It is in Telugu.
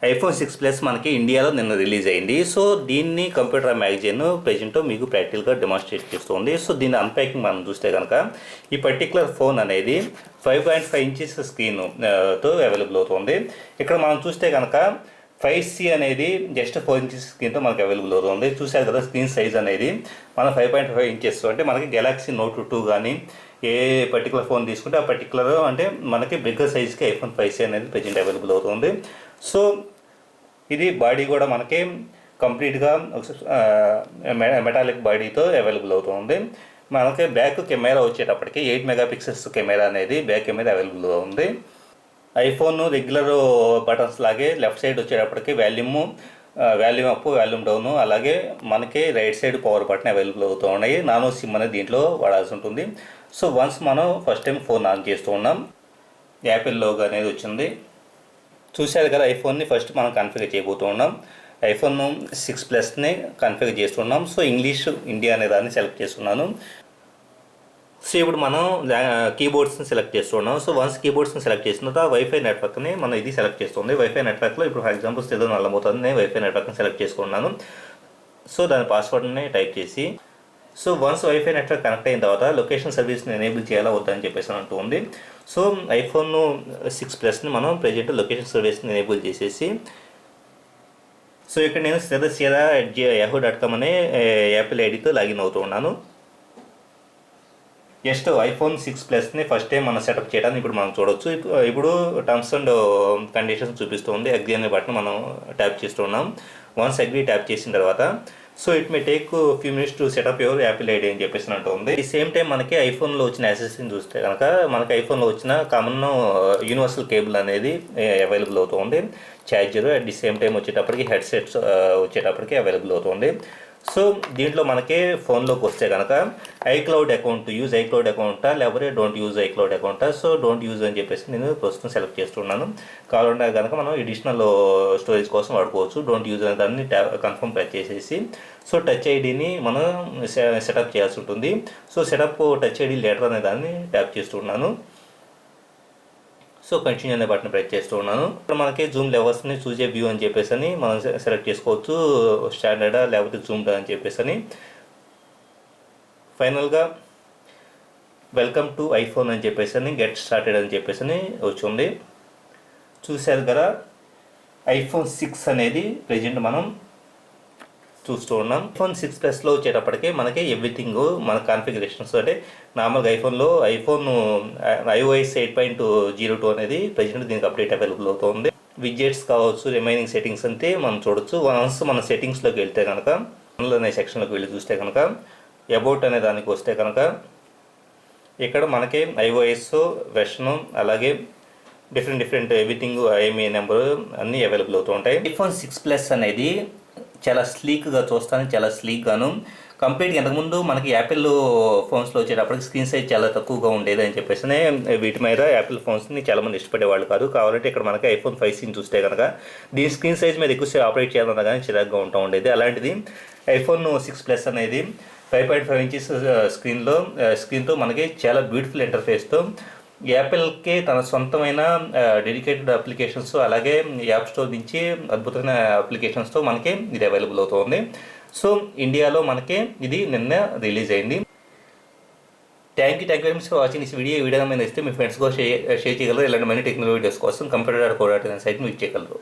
ఐఫోన్ 6 ప్లస్ మనకి ఇండియాలో నిన్న రిలీజ్ అయింది. సో దీన్ని కంప్యూటర్ మ్యాగజైన్ ప్రెజెంట్ మీకు ప్రాక్టికల్గా డెమాన్స్ట్రేట్ చేస్తుంది. సో దీని అన్ప్యాకింగ్ మనం చూస్తే కనుక ఈ పర్టికులర్ ఫోన్ అనేది 5.5 ఇంచెస్ స్క్రీన్ తో అవైలబుల్ అవుతుంది. ఇక్కడ మనం చూస్తే కనుక 5C అనేది జస్ట్ 4 ఇంచెస్ స్క్రీన్తో మనకి అవైలబుల్ అవుతుంది. చూసారు కదా స్క్రీన్ సైజ్ అనేది మన 5.5 ఇంచెస్ అంటే మనకి గెలాక్సీ నోట్ 2 కానీ ఏ పర్టికులర్ ఫోన్ తీసుకుంటే ఆ పర్టికులర్ అంటే మనకి బిగ్గర్ సైజ్కి ఐఫోన్ 5C అనేది ప్రజెంట్ అవైలబుల్ అవుతుంది. సో ఇది బాడీ కూడా మనకి కంప్లీట్గా మెటాలిక్ బాడీతో అవైలబుల్ అవుతుంది. మనకి బ్యాక్ కెమెరా వచ్చేటప్పటికి 8 మెగాపిక్సెల్స్ కెమెరా అనేది బ్యాక్ కెమెరా అవైలబుల్ ఉంది. ఐఫోన్ రెగ్యులర్ బటన్స్ లాగే లెఫ్ట్ సైడ్ వచ్చేటప్పటికి వాల్యూమ్ అప్ వాల్యూమ్ డౌన్, అలాగే మనకి right side power button available అవుతూ ఉన్నాయి. నానో సిమ్ అనేది దీంట్లో వాడాల్సి ఉంటుంది. సో వన్స్ మనం ఫస్ట్ టైం ఫోన్ ఆన్ చేస్తూ ఉన్నాం, యాపిల్ లోగో అనేది వచ్చింది. చూశారు కదా ఐఫోన్ని ఫస్ట్ మనం కాన్ఫిగర్ చేయబోతూ ఉన్నాం. ఐఫోన్ 6 ప్లస్ని కాన్ఫిగర్ చేస్తున్నాం. సో ఇంగ్లీష్ ఇండియా అనే దాన్ని సెలెక్ట్ చేస్తున్నాను. సో ఇప్పుడు మనం కీబోర్డ్స్ని సెలెక్ట్ చేస్తున్నాం. సో వన్స్ కీబోర్డ్స్ని సెలెక్ట్ చేసిన తర్వాత వైఫై నెట్వర్క్ని మనం ఇది సెలెక్ట్ చేస్తుంది. వైఫై నెట్వర్క్లో ఇప్పుడు ఫర్ ఎగ్జాంపుల్ ఏదో నల్లమవుతుంది, నేను వైఫై నెట్వర్క్ని సెలెక్ట్ చేసుకున్నాను. సో దాని పాస్వర్డ్ని టైప్ చేసి so once wifi network connect అయిన తర్వాత లొకేషన్ సర్వీస్ని ఎనేబుల్ చేయాలా వద్దని చెప్పేసి అంటూ ఉంది. సో ఐఫోన్ 6 ప్లస్ని మనం ప్రజెంట్ లొకేషన్ సర్వీస్ని ఎనేబుల్ చేసేసి సో ఇక్కడ నేను yahoo.com అనే యాపిల్ ఐడితో లాగిన్ అవుతూ ఉన్నాను. జస్ట్ ఐఫోన్ 6 ప్లస్ని ఫస్ట్ టైం మనం సెటప్ చేయడానికి ఇప్పుడు మనం చూడవచ్చు. ఇప్పుడు టర్మ్స్ అండ్ కండిషన్స్ చూపిస్తుంది. అగ్రీ అనే బటన్ మనం ట్యాప్ చేస్తున్నాం. వన్స్ అగ్రీ ట్యాప్ చేసిన తర్వాత so it may take few minutes to set up your Apple ID అని చెప్పేసి అంటుంది. ఈ సేమ్ టైం మనకి ఐఫోన్లో వచ్చిన యాక్సెస్ని చూస్తే కనుక మనకి ఐఫోన్లో వచ్చిన కామన్ యూనివర్సల్ కేబుల్ అనేది అవైలబుల్ అవుతుంది. Charger at the same time వచ్చేటప్పటికి హెడ్సెట్స్ వచ్చేటప్పటికి అవైలబుల్ అవుతుంది. సో దీంట్లో మనకి ఫోన్లోకి వస్తే కనుక ఐక్లౌడ్ అకౌంట్ అకౌంటా లేకపోతే డోంట్ యూజ్ ఐక్లౌడ్ అకౌంటా. సో డోంట్ యూజ్ అని చెప్పేసి నేను ప్రస్తుతం సెలెక్ట్ చేస్తున్నాను. కావాలంటే కనుక మనం ఎడిషనల్ స్టోరేజ్ కోసం వాడుకోవచ్చు. డోంట్ యూజ్ అనే దాన్ని కన్ఫర్మ్ ప్రెస్ చేసేసి సో టచ్ ఐడిని మనం సెటప్ చేయాల్సి ఉంటుంది. So setup touch ID later అనే దాన్ని ట్యాప్ చేస్తున్నాను. సో కంటిన్యూ అనే బటన్ ప్రెస్ చేస్తూ ఉన్నాను. ఇప్పుడు మనకి జూమ్ లెవెల్స్ని చూసే వ్యూ అని చెప్పేసి అని మనం సెలెక్ట్ చేసుకోవచ్చు. స్టాండర్డా లేకపోతే జూమ్డా అని చెప్పేసి అని ఫైనల్గా వెల్కమ్ టు ఐఫోన్ అని చెప్పేసి అని గెట్ స్టార్టెడ్ అని చెప్పేసి అని వచ్చింది. చూశారు కదా ఐఫోన్ 6 అనేది ప్రజెంట్ మనం చూస్తూ ఉన్నాం. ఐఫోన్ 6 ప్లస్లో వచ్చేటప్పటికి మనకి ఎవ్రీథింగ్ మన కాన్ఫిగరేషన్స్ అంటే నార్మల్గా ఐఫోన్ iOS 8.02 అనేది ప్రజెంట్ దీనికి అప్డేట్ అవైలబుల్ అవుతుంది. విజెట్స్ కావచ్చు, రిమైనింగ్ సెట్టింగ్స్ అంతే మనం చూడొచ్చు. వన్స్ మన సెట్టింగ్స్లోకి వెళ్తే కనుక అనే సెక్షన్లోకి వెళ్ళి చూస్తే కనుక అబౌట్ అనే దానికి వస్తే కనుక ఇక్కడ మనకి iOS వెర్షను అలాగే డిఫరెంట్ ఎవ్రీథింగ్ IMEI నెంబరు అన్నీ అవైలబుల్ అవుతూ ఉంటాయి. ఐఫోన్ 6 ప్లస్ అనేది చాలా స్లీక్గా చూస్తాను, చాలా స్లీక్గాను కంప్లీట్గా ఇంతకుముందు మనకి యాపిల్ ఫోన్స్లో వచ్చేటప్పటికి స్క్రీన్ సైజ్ చాలా తక్కువగా ఉండేది అని చెప్పేసి వీటి మీద యాపిల్ ఫోన్స్ని చాలామంది ఇష్టపడేవాళ్ళు కాదు. కావాలంటే ఇక్కడ మనకి ఐఫోన్ 5Cని చూస్తే కనుక దీని స్క్రీన్ సైజ్ మీద ఎక్కువసేపు ఆపరేట్ చేయాలన్నా కానీ చిరాగ్గా ఉంటూ ఉండేది. అలాంటిది ఐఫోన్ 6 ప్లస్ అనేది 5.5 ఇంచెస్ స్క్రీన్తో మనకి చాలా బ్యూటిఫుల్ ఇంటర్ఫేస్తో యాపిల్కి తన సొంతమైన డెడికేటెడ్ అప్లికేషన్స్ అలాగే యాప్ స్టోర్ నుంచి అద్భుతమైన అప్లికేషన్స్తో మనకి ఇది అవైలబుల్ అవుతుంది. సో ఇండియాలో మనకి ఇది నిన్న రిలీజ్ అయింది. Thank you very much for watching this video మీద ఇస్తే మీ ఫ్రెండ్స్ కూడా షేర్ చేయగలరు. ఇలాంటి మనీ టెక్నాలజీ వీడియోస్ కోసం computer.co.in సైట్ని విజిట్ చేయగలరు.